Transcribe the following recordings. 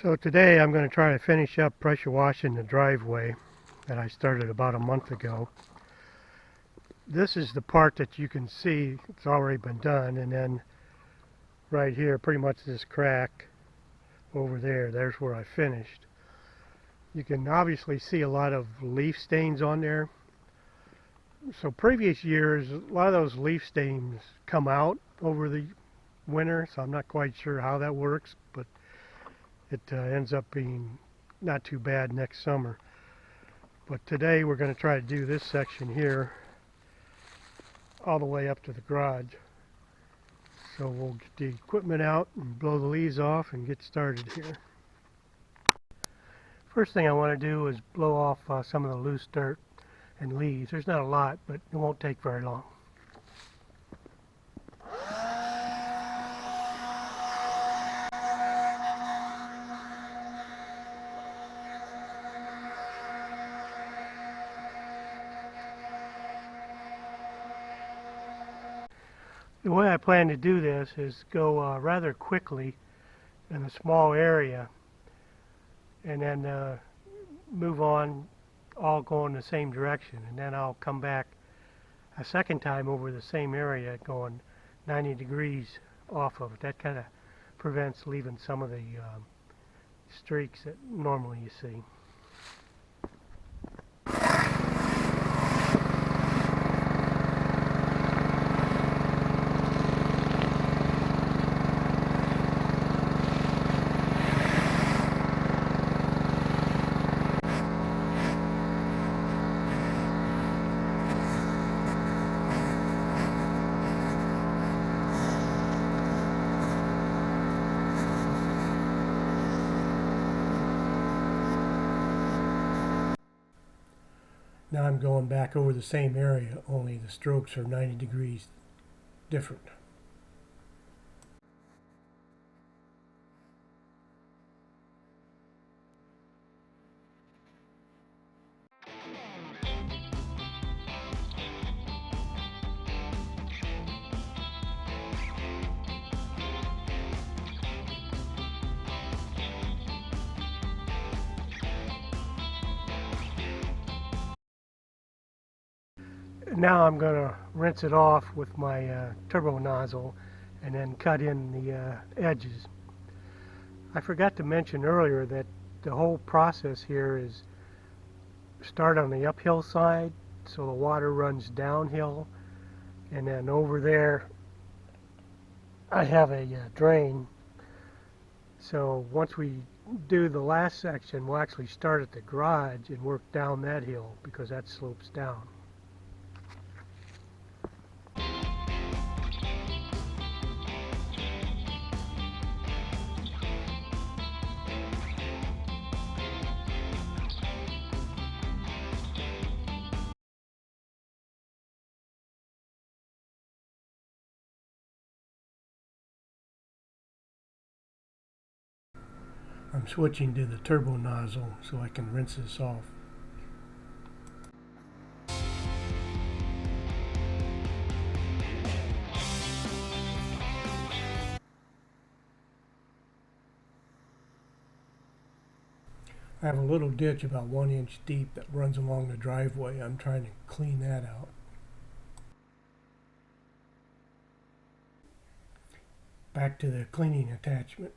So today I'm going to try to finish up pressure washing the driveway that I started about a month ago. This is the part that you can see it's already been done, and then right here, pretty much this crack over there, there's where I finished. You can obviously see a lot of leaf stains on there. So previous years, a lot of those leaf stains come out over the winter, so I'm not quite sure how that works, but it ends up being not too bad next summer. But today we're going to try to do this section here all the way up to the garage. So we'll get the equipment out and blow the leaves off and get started here. First thing I want to do is blow off some of the loose dirt and leaves. There's not a lot, but it won't take very long. The way I plan to do this is go rather quickly in a small area, and then move on, all going the same direction, and then I'll come back a second time over the same area going 90 degrees off of it. That kind of prevents leaving some of the streaks that normally you see. Now I'm going back over the same area, only the strokes are 90 degrees different. Now I'm going to rinse it off with my turbo nozzle and then cut in the edges. I forgot to mention earlier that the whole process here is start on the uphill side, so the water runs downhill, and then over there I have a drain. So once we do the last section, we'll actually start at the garage and work down that hill because that slopes down. I'm switching to the turbo nozzle so I can rinse this off. I have a little ditch about 1 inch deep that runs along the driveway. I'm trying to clean that out. Back to the cleaning attachment.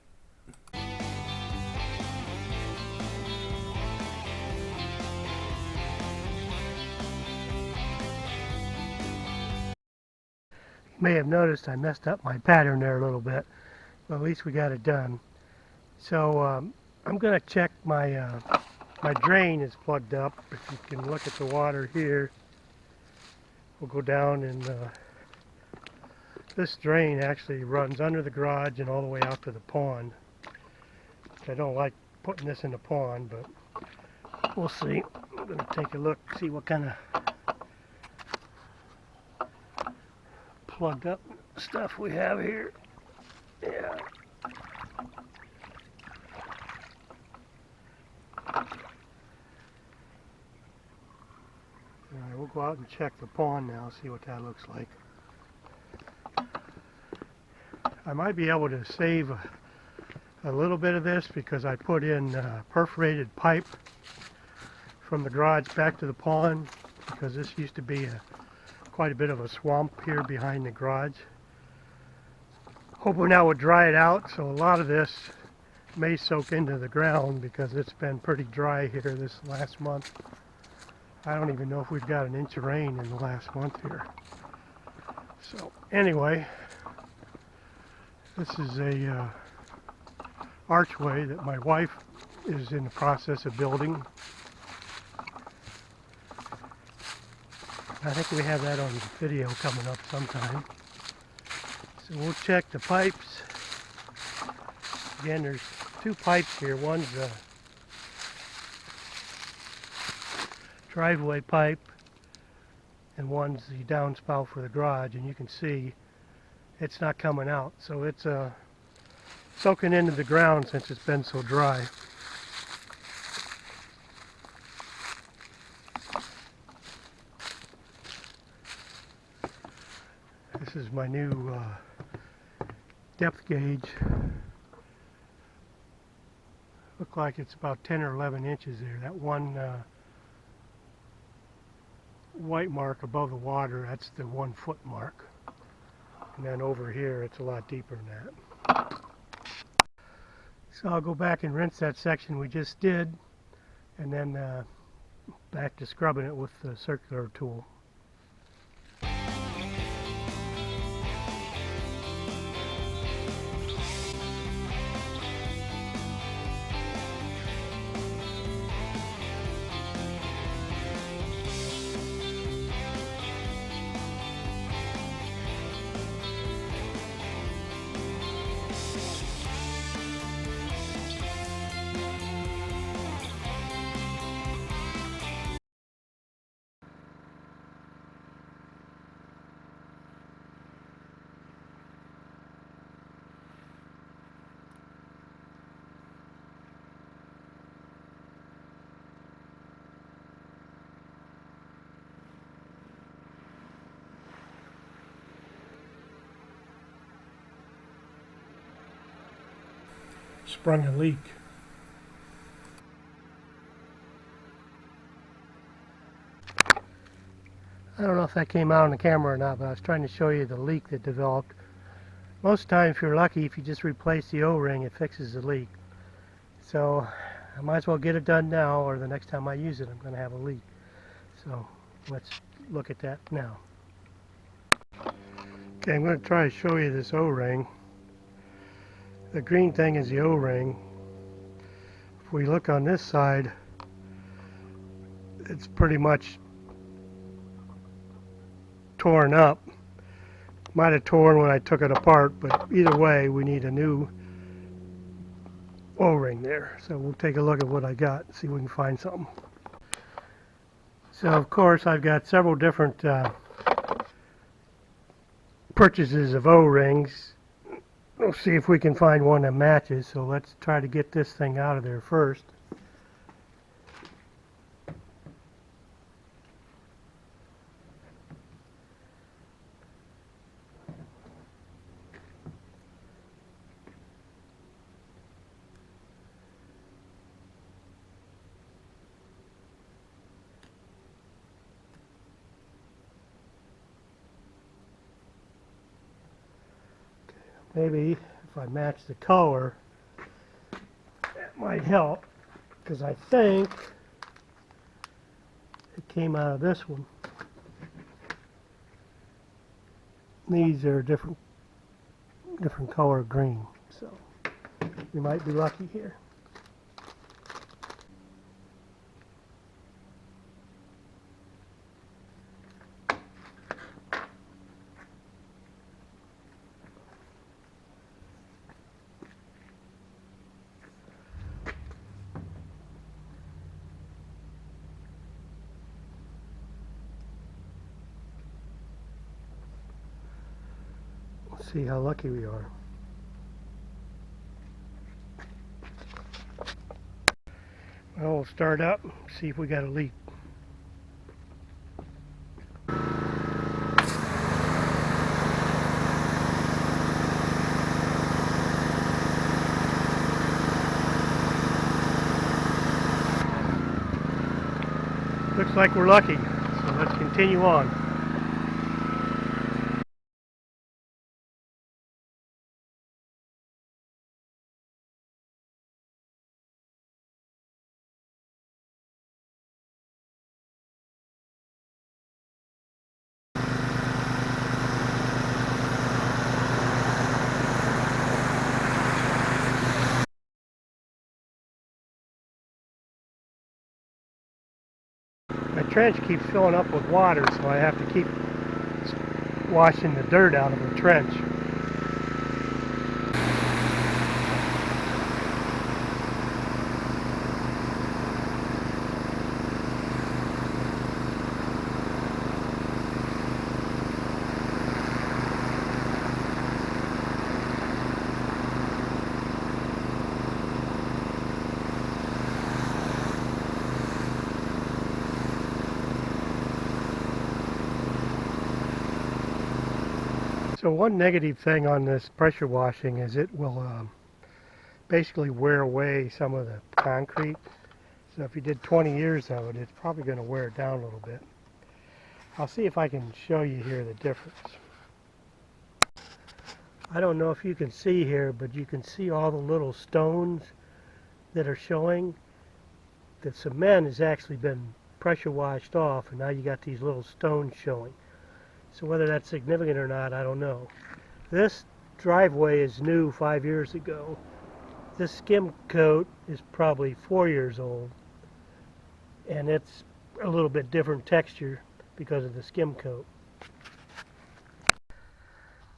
You may have noticed I messed up my pattern there a little bit, but at least we got it done. So I'm going to check my my drain is plugged up. If you can look at the water here, we'll go down, and this drain actually runs under the garage and all the way out to the pond. I don't like putting this in the pond, but we'll see. I'm going to take a look, see what kind of plugged up stuff we have here. Yeah. Alright, we'll go out and check the pond now, see what that looks like. I might be able to save a little bit of this because I put in perforated pipe from the garage back to the pond, because this used to be quite a bit of a swamp here behind the garage. Hoping that would dry it out, so a lot of this may soak into the ground because it's been pretty dry here this last month. I don't even know if we've got an inch of rain in the last month here. So anyway, this is a archway that my wife is in the process of building. I think we have that on video coming up sometime. So we'll check the pipes. Again, there's two pipes here. One's a driveway pipe and one's the downspout for the garage, and you can see it's not coming out. So it's soaking into the ground since it's been so dry. This is my new depth gauge. Look like it's about 10 or 11 inches there. That one white mark above the water, that's the 1 foot mark. And then over here it's a lot deeper than that. So I'll go back and rinse that section we just did, and then back to scrubbing it with the circular tool. Sprung a leak. I don't know if that came out on the camera or not, but I was trying to show you the leak that developed. Most times, if you're lucky, if you just replace the O-ring, it fixes the leak. So I might as well get it done now, or the next time I use it I'm going to have a leak. So let's look at that now. Okay, I'm going to try to show you this O-ring. The green thing is the O-ring. If we look on this side, it's pretty much torn up. Might have torn when I took it apart, but either way we need a new O-ring there. So we'll take a look at what I got and see if we can find something. So of course I've got several different purchases of O-rings. We'll see if we can find one that matches. So let's try to get this thing out of there first. Maybe if I match the color, that might help, because I think it came out of this one. These are different color green, so we might be lucky here. See how lucky we are. Well, we'll start up, see if we got a leak. Looks like we're lucky, so let's continue on. My trench keeps filling up with water, so I have to keep washing the dirt out of the trench. So one negative thing on this pressure washing is it will basically wear away some of the concrete. So if you did 20 years of it, it's probably going to wear it down a little bit. I'll see if I can show you here the difference. I don't know if you can see here, but you can see all the little stones that are showing. The cement has actually been pressure washed off, and now you got these little stones showing. So whether that's significant or not, I don't know. This driveway is new 5 years ago. This skim coat is probably 4 years old, and it's a little bit different texture because of the skim coat.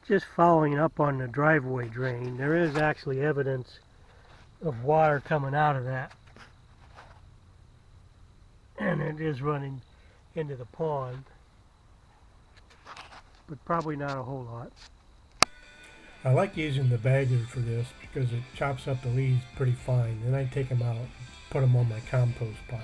Just following up on the driveway drain, there is actually evidence of water coming out of that, and it is running into the pond, but probably not a whole lot. I like using the bagger for this because it chops up the leaves pretty fine. Then I take them out and put them on my compost pile.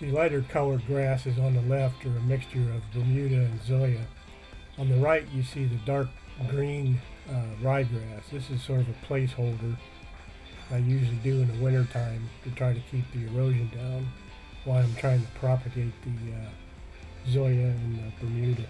The lighter colored grasses on the left are a mixture of Bermuda and Zoya. On the right you see the dark green ryegrass. This is sort of a placeholder I usually do in the winter time to try to keep the erosion down while I'm trying to propagate the Zoya and the Bermuda.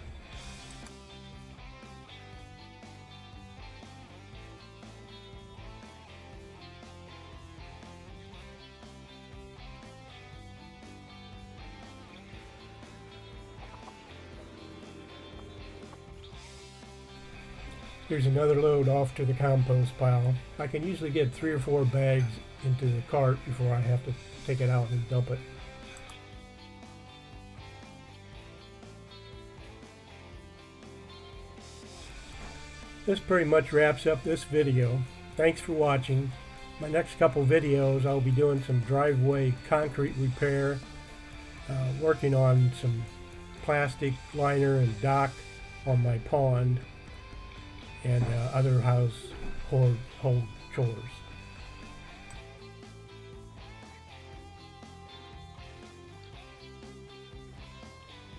Here's another load off to the compost pile. I can usually get 3 or 4 bags into the cart before I have to take it out and dump it. This pretty much wraps up this video. Thanks for watching. My next couple videos I'll be doing some driveway concrete repair, working on some plastic liner and dock on my pond, and other household chores.